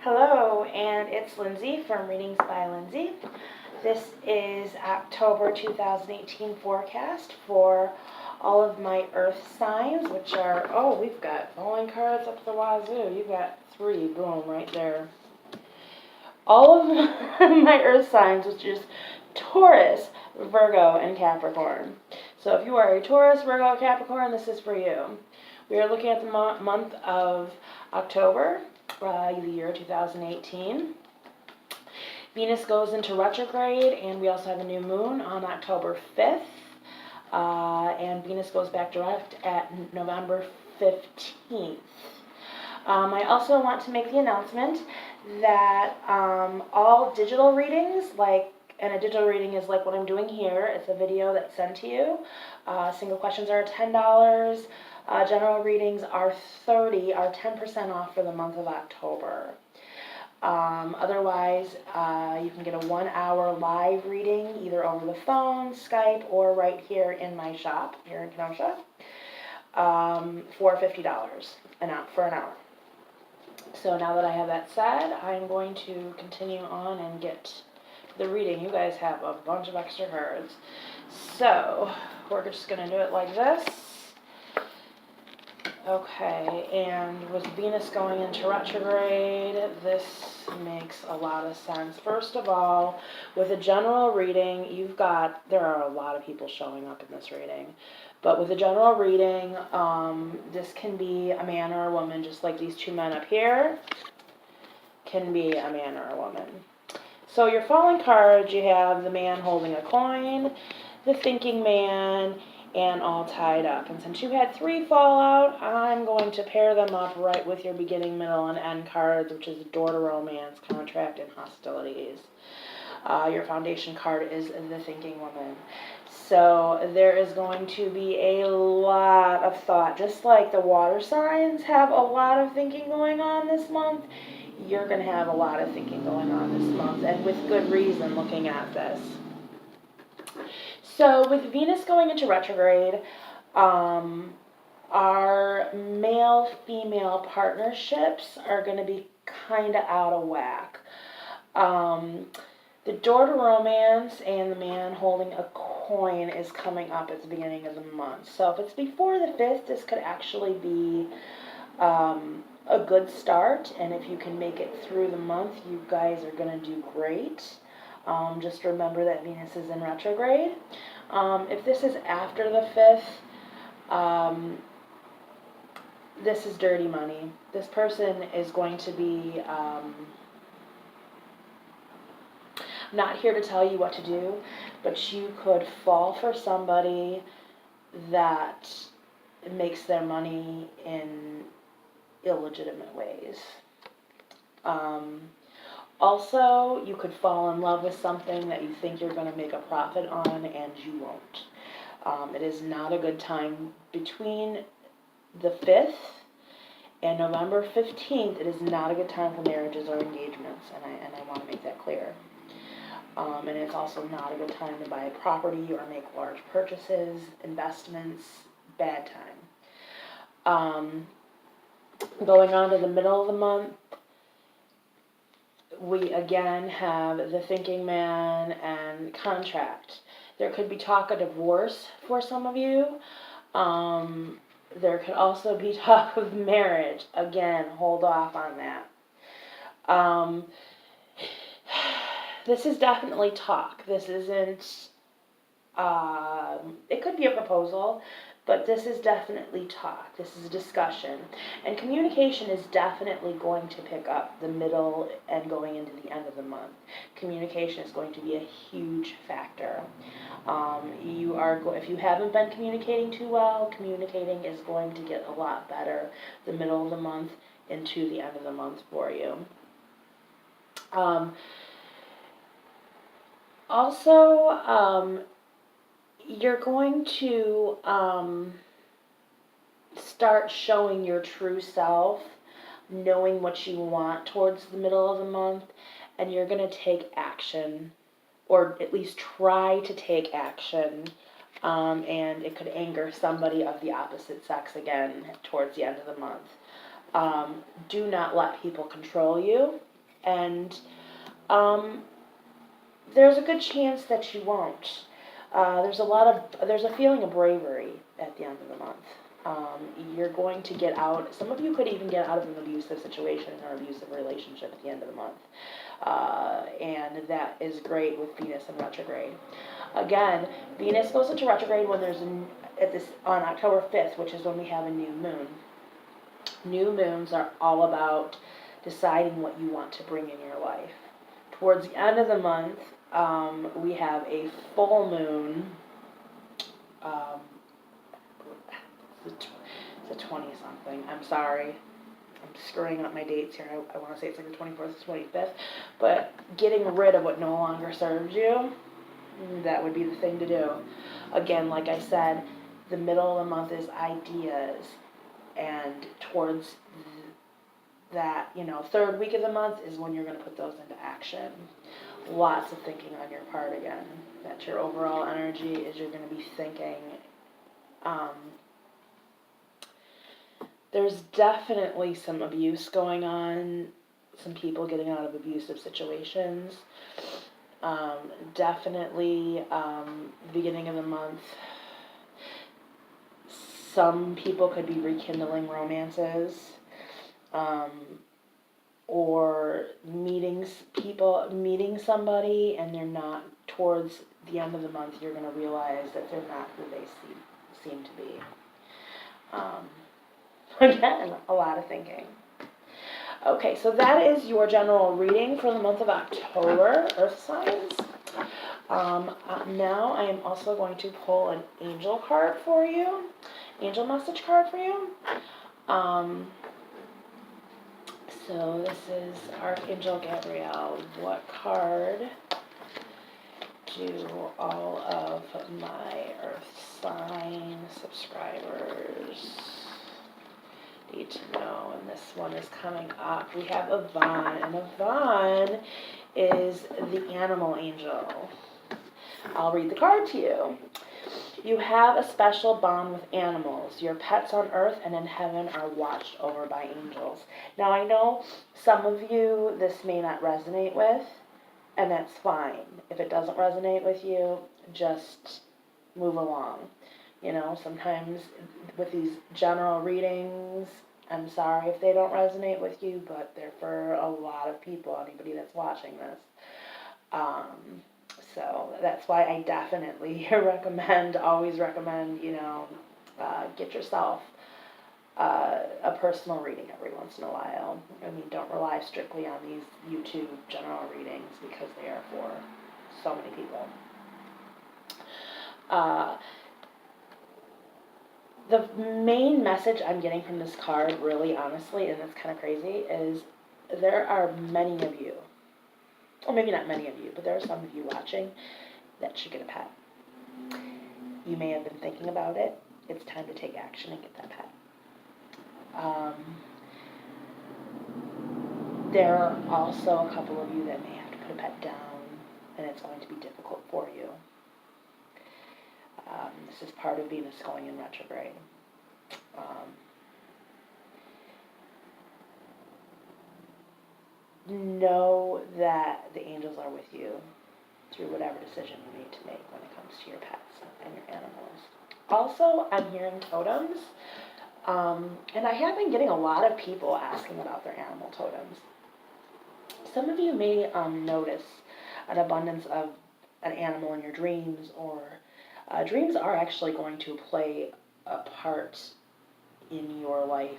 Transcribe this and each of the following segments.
Hello, and it's Lindsay from Readings by Lindsay. This is October 2018 forecast for all of my earth signs, which are, we've got falling cards up the wazoo. You've got 3, boom, right there. All of my earth signs, which is Taurus, Virgo, and Capricorn. So if you are a Taurus, Virgo, Capricorn, this is for you. We are looking at the month of October, the year 2018. Venus goes into retrograde, and we also have a new moon on October 5th. And Venus goes back direct at November 15th. I also want to make the announcement that all digital readings, and a digital reading is like what I'm doing here. It's a video that's sent to you. Single questions are $10. General readings are $30, are 10% off for the month of October. Otherwise, you can get a 1-hour live reading either over the phone, Skype, or right here in my shop here in Kenosha for $50 for an hour. So now that I have that said, I'm going to continue on and get the reading. You guys have a bunch of extra cards. So we're just going to do it like this. Okay, and with Venus going into retrograde, this makes a lot of sense. First of all, with a general reading, there are a lot of people showing up in this reading. But with a general reading, this can be a man or a woman, just like these 2 men up here can be a man or a woman. So your falling cards, you have the man holding a coin, the thinking man, and all tied up. And since you had 3 fall out, I'm going to pair them up right with your beginning, middle, and end cards, which is door to romance, contract, and hostilities. Your foundation card is the thinking woman. So there is going to be a lot of thought. Just like the water signs have a lot of thinking going on this month, you're going to have a lot of thinking going on this month, and with good reason looking at this. So with Venus going into retrograde, our male-female partnerships are going to be kind of out of whack. The door to romance and the man holding a coin is coming up at the beginning of the month. So if it's before the 5th, this could actually be a good start. And if you can make it through the month, you guys are going to do great. Just remember that Venus is in retrograde. If this is after the 5th, this is dirty money. This person is going to be, not here to tell you what to do, but you could fall for somebody that makes their money in illegitimate ways. Also, you could fall in love with something that you think you're going to make a profit on, and you won't. It is not a good time between the 5th and November 15th. It is not a good time for marriages or engagements, and I want to make that clear. And it's also not a good time to buy a property or make large purchases, investments, bad time. Going on to the middle of the month, we again have the thinking man and contract. There could be talk of divorce for some of you. There could also be talk of marriage. Again, hold off on that. This is definitely talk. This isn't, it could be a proposal, but this is definitely talk. This is a discussion. And communication is definitely going to pick up the middle and going into the end of the month. Communication is going to be a huge factor. If you haven't been communicating too well, communicating is going to get a lot better the middle of the month into the end of the month for you. Also, you're going to start showing your true self, knowing what you want towards the middle of the month, and you're going to take action, or at least try to take action, and it could anger somebody of the opposite sex again towards the end of the month. Do not let people control you. And there's a good chance that you won't. There's a feeling of bravery at the end of the month. You're going to get out, some of you could even get out of an abusive situation or abusive relationship at the end of the month. And that is great with Venus in retrograde. Again, Venus goes into retrograde when on October 5th, which is when we have a new moon. New moons are all about deciding what you want to bring in your life. Towards the end of the month, we have a full moon. It's a 20-something. I'm sorry. I'm screwing up my dates here. I want to say it's like the 24th, 25th. But getting rid of what no longer serves you, that would be the thing to do. Again, like I said, the middle of the month is ideas. And towards that, third week of the month is when you're going to put those into action. Lots of thinking on your part again. That's your overall energy, is you're going to be thinking. There's definitely some abuse going on, some people getting out of abusive situations. Definitely, beginning of the month, some people could be rekindling romances, or meeting somebody, and they're not, towards the end of the month, you're going to realize that they're not who they seem to be. Again, a lot of thinking. Okay, so that is your general reading for the month of October, Earth signs. Now I am also going to pull an angel card for you, angel message card for you. So this is Archangel Gabriel. What card do all of my Earth sign subscribers need to know? And this one is coming up. We have Yvonne, and Yvonne is the animal angel. I'll read the card to you. You have a special bond with animals. Your pets on earth and in heaven are watched over by angels. Now, I know some of you this may not resonate with, and that's fine. If it doesn't resonate with you, just move along. Sometimes with these general readings, I'm sorry if they don't resonate with you, but they're for a lot of people, anybody that's watching this. So that's why I definitely always recommend, get yourself a personal reading every once in a while. I mean, don't rely strictly on these YouTube general readings, because they are for so many people. The main message I'm getting from this card, really honestly, and it's kind of crazy, is there are many of you, or maybe not many of you, but there are some of you watching that should get a pet. You may have been thinking about it. It's time to take action and get that pet. There are also a couple of you that may have to put a pet down, and it's going to be difficult for you. This is part of Venus going in retrograde. Know that the angels are with you through whatever decision you need to make when it comes to your pets and your animals. Also, I'm hearing totems, and I have been getting a lot of people asking about their animal totems. Some of you may notice an abundance of an animal in your dreams, or dreams are actually going to play a part in your life.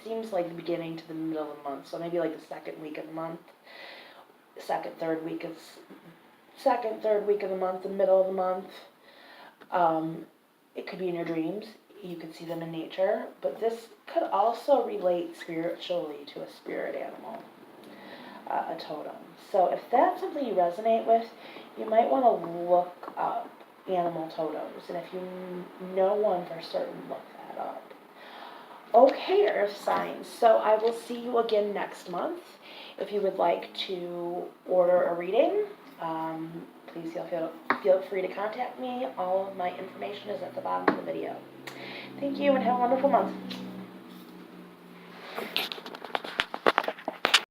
Seems like the beginning to the middle of the month, so maybe like the second, third week of the month, the middle of the month. It could be in your dreams. You could see them in nature, but this could also relate spiritually to a spirit animal, a totem. So if that's something you resonate with, you might want to look up animal totems, and if you know one for certain, look that up. Okay, Earth signs, so I will see you again next month. If you would like to order a reading, please feel free to contact me. All of my information is at the bottom of the video. Thank you, and have a wonderful month.